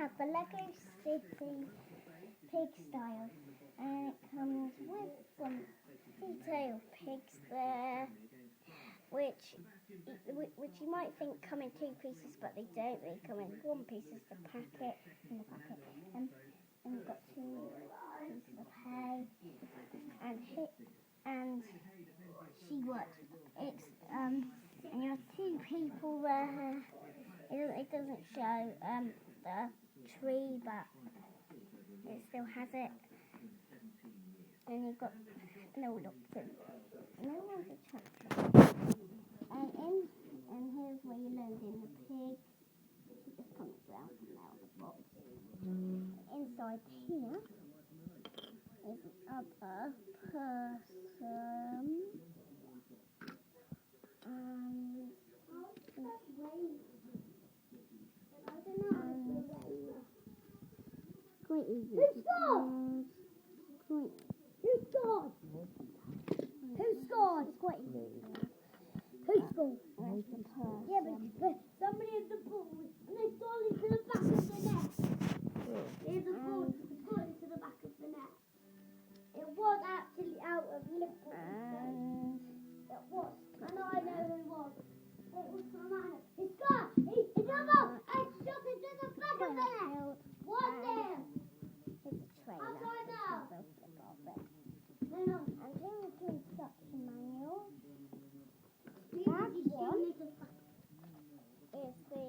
have the Lego City pig style, and it comes with some detailed pigs there, which you might think come in 2 pieces, but they don't. They come in 1 piece as the packet, and you've got 2 pieces of hay, and she works. It's and you have 2 people there. It doesn't show the tree, but it still has it. And you've got no one's a tractor. And here's where you load in the pig. She just comes out from out the box. Inside here is another person. Quite easy. Who scored? Who scored? Who scored? It's quite easy. Who scored? Yeah, but somebody had the ball and they stole it to the back of the net. They had the ball and stole it to the back of the net. It was actually out of Liverpool. It was. And I know who it was. It was from Anna. He scored! He got up and shot it to the back of the net. What's there? It's a trailer. Outside now. No. And here's the instruction manual. That one is the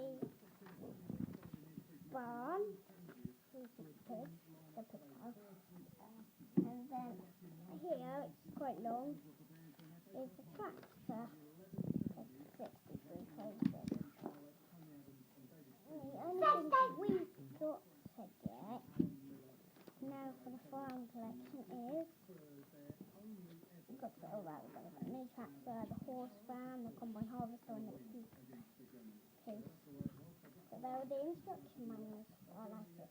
barn. Here's the pig house. And then here, it's quite long, is the tractor. It's 63 pages. The only thing we've got to get now for the farm collection is we've got to get all that. We've got the new tractor, the horse van, the combine harvester, and the piece. So there are the instruction manuals. I like it.